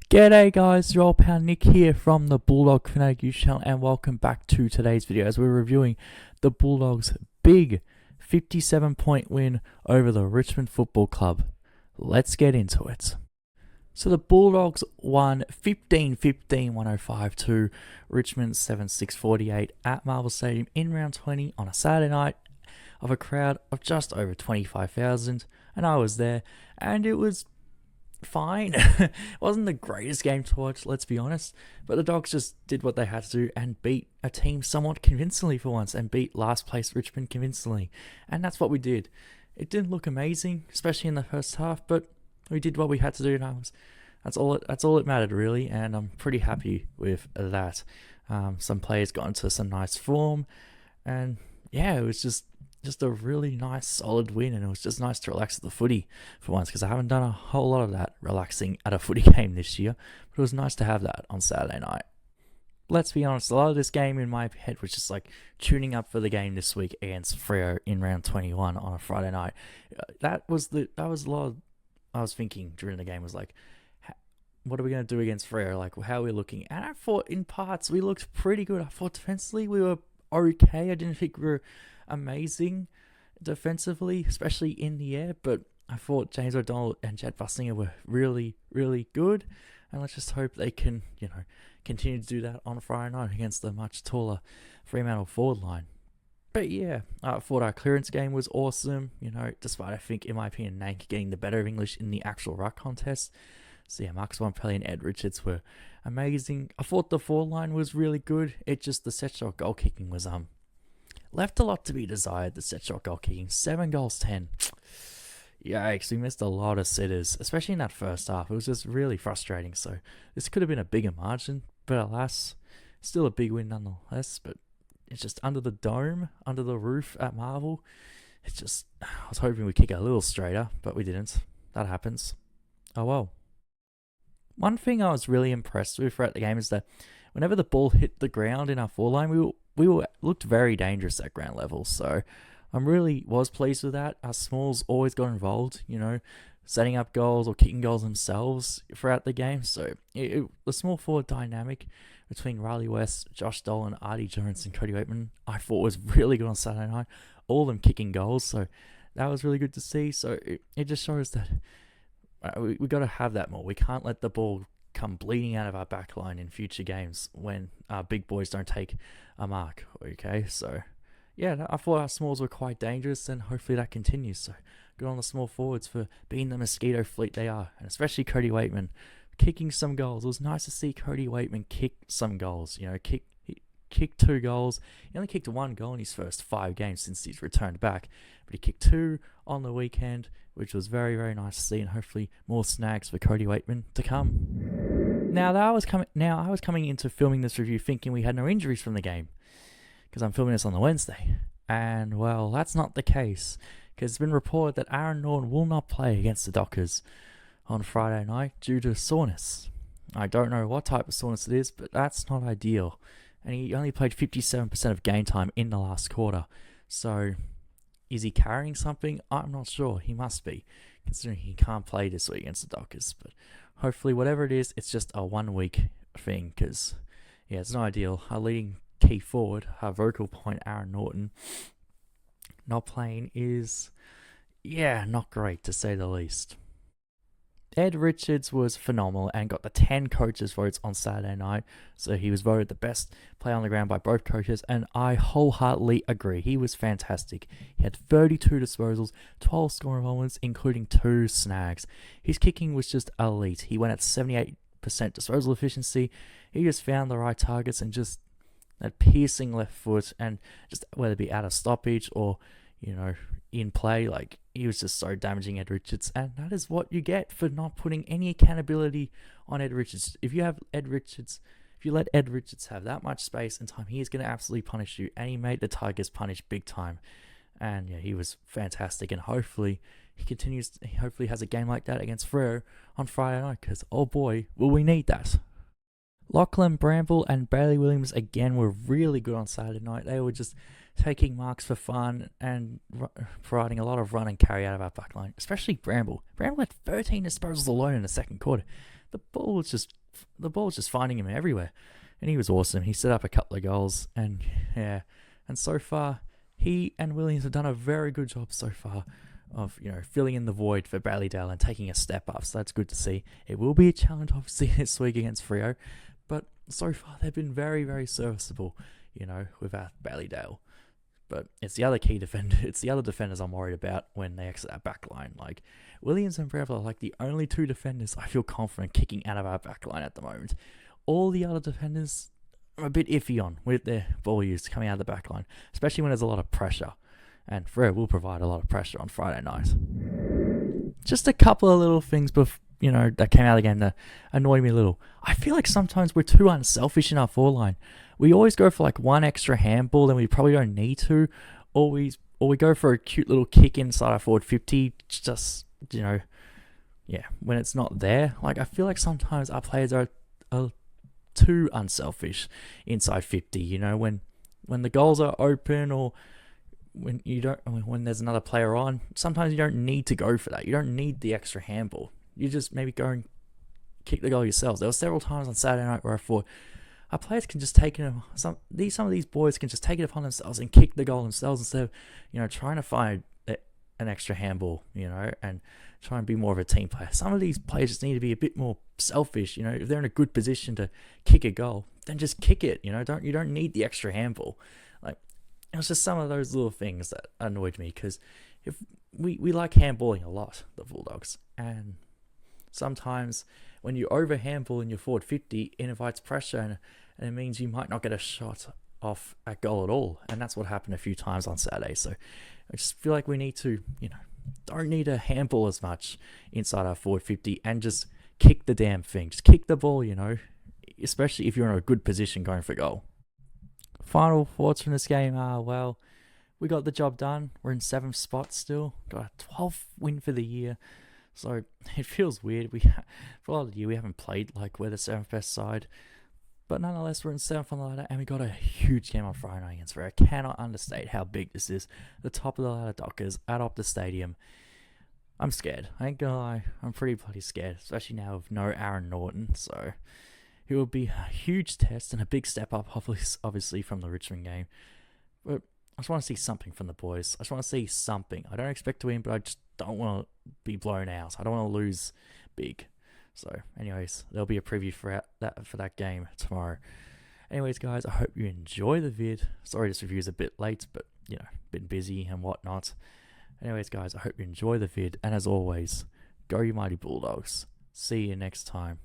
G'day guys, your old pal Nick here from the Bulldog Fanatic YouTube channel, and welcome back to today's video as we're reviewing the Bulldogs' big 57-point win over the Richmond Football Club. Let's get into it. So the Bulldogs won 15-15, 105 to Richmond 7-6-48 at Marvel Stadium in round 20 on a Saturday night of a crowd of just over 25,000, and I was there, and it was fine. It wasn't the greatest game to watch, let's be honest, but the Dogs just did what they had to do and beat a team somewhat convincingly for once, and beat last place Richmond convincingly, and that's what we did. It didn't look amazing, especially in the first half, but we did what we had to do, and that's all it mattered really, and I'm pretty happy with that. Some players got into some nice form, and yeah, it was just a really nice solid win, and it was just nice to relax at the footy for once, because I haven't done a whole lot of that relaxing at a footy game this year, but it was nice to have that on Saturday night. Let's be honest, a lot of this game in my head was just like tuning up for the game this week against Freo in round 21 on a Friday night. That was a lot of, I was thinking during the game was like, what are we going to do against Freo? Like, how are we looking? And I thought in parts we looked pretty good. I thought defensively we were okay. I didn't think we were amazing defensively, especially in the air, but I thought James O'Donnell and Jed Bussinger were really, really good, and let's just hope they can, continue to do that on Friday night against the much taller Fremantle forward line. But yeah, I thought our clearance game was awesome, despite I think, in my opinion, Nank getting the better of English in the actual ruck contest. So yeah, Marcus Wampelli and Ed Richards were amazing. I thought the forward line was really good. It just, the set shot goal kicking was left a lot to be desired. The set shot goal kicking, 7 goals 10. Yikes, we missed a lot of sitters, especially in that first half. It was just really frustrating. So this could have been a bigger margin, but alas, still a big win nonetheless. But it's just under the dome, under the roof at Marvel. It's just, I was hoping we'd kick it a little straighter, but we didn't. That happens. Oh well. One thing I was really impressed with throughout the game is that whenever the ball hit the ground in our forward line, we looked very dangerous at ground level. So I really was pleased with that. Our Smalls always got involved, setting up goals or kicking goals themselves throughout the game. So the small forward dynamic between Riley West, Josh Dolan, Artie Jones, and Cody Waitman, I thought was really good on Saturday night. All of them kicking goals. So that was really good to see. So it just shows that we got to have that more. We can't let the ball come bleeding out of our back line in future games when our big boys don't take a mark. Okay, so yeah, I thought our Smalls were quite dangerous, and hopefully that continues. So good on the small forwards for being the mosquito fleet they are, and especially Cody Waitman kicking some goals. It was nice to see Cody Waitman kick some goals. He kicked 2 goals. He only kicked 1 goal in his first 5 games since he's returned back, but he kicked 2 on the weekend, which was very, very nice to see, and hopefully more snags for Cody Waitman to come. Now I was coming into filming this review thinking we had no injuries from the game, because I'm filming this on the Wednesday, and well, that's not the case, because it's been reported that Aaron Norton will not play against the Dockers on Friday night due to soreness. I don't know what type of soreness it is, but that's not ideal. And he only played 57% of game time in the last quarter. So, is he carrying something? I'm not sure. He must be, considering he can't play this week against the Dockers. But hopefully, whatever it is, it's just a 1-week thing, because, yeah, it's not ideal. Our leading key forward, our vocal point, Aaron Norton, not playing is, yeah, not great, to say the least. Ed Richards was phenomenal and got the 10 coaches' votes on Saturday night, so he was voted the best player on the ground by both coaches, and I wholeheartedly agree. He was fantastic. He had 32 disposals, 12 scoring moments, including 2 snags. His kicking was just elite. He went at 78% disposal efficiency. He just found the right targets, and just that piercing left foot, and just whether it be out of stoppage or, in play, like, he was just so damaging, Ed Richards, and that is what you get for not putting any accountability on Ed Richards. If you let Ed Richards have that much space and time, he is going to absolutely punish you, and he made the Tigers punish big time. And yeah, he was fantastic, and hopefully he has a game like that against Freo on Friday night, because oh boy, will we need that. Lachlan Bramble and Bailey Williams again were really good on Saturday night. They were just taking marks for fun and providing a lot of run and carry out of our backline, especially Bramble. Bramble had 13 disposals alone in the second quarter. The ball was just the ball's just finding him everywhere. And he was awesome. He set up a couple of goals, and yeah, and so far he and Williams have done a very good job so far of filling in the void for Bradleydale and taking a step up. So that's good to see. It will be a challenge obviously this week against Freo, but so far they've been very, very serviceable. Without Bradleydale. But it's the other key defender. It's the other defenders I'm worried about when they exit our back line. Like Williams and Breville are like the only two defenders I feel confident kicking out of our back line at the moment. All the other defenders I'm a bit iffy on with their ball use coming out of the back line, especially when there's a lot of pressure. And Freo will provide a lot of pressure on Friday night. Just a couple of little things that came out of the game that annoyed me a little. I feel like sometimes we're too unselfish in our forward line. We always go for like one extra handball and we probably don't need to, or we go for a cute little kick inside our forward 50. Just when it's not there. Like I feel like sometimes our players are too unselfish inside 50. When the goals are open or when there's another player on, sometimes you don't need to go for that. You don't need the extra handball. You just maybe go and kick the goal yourselves. There were several times on Saturday night where I thought our players can just take it. Some of these boys can just take it upon themselves and kick the goal themselves instead of trying to find an extra handball, and try and be more of a team player. Some of these players just need to be a bit more selfish. If they're in a good position to kick a goal, then just kick it. You don't need the extra handball. Like it was just some of those little things that annoyed me because if we like handballing a lot, the Bulldogs, and sometimes when you over handball in your forward 50, it invites pressure and it means you might not get a shot off at goal at all. And that's what happened a few times on Saturday. So I just feel like we need to, don't need to handball as much inside our forward 50 and just kick the damn thing. Just kick the ball, especially if you're in a good position going for goal. Final thoughts from this game are, well, we got the job done. We're in 7th spot still. Got a 12th win for the year. So it feels weird. For a lot of the year, we haven't played like we're the 7th best side. But nonetheless, we're in 7th on the ladder, and we got a huge game on Friday night against Freo. I cannot understate how big this is. The top of the ladder Dockers at Optus Stadium. I'm scared. I ain't gonna lie. I'm pretty bloody scared, especially now with no Aaron Norton. So it will be a huge test and a big step up, obviously, from the Richmond game. But I just want to see something from the boys. I just want to see something. I don't expect to win, but I just don't want to be blown out. I don't want to lose big. So, anyways, there'll be a preview for that game tomorrow. Anyways, guys, I hope you enjoy the vid. Sorry this review is a bit late, but, been busy and whatnot. Anyways, guys, I hope you enjoy the vid. And as always, go you mighty Bulldogs. See you next time.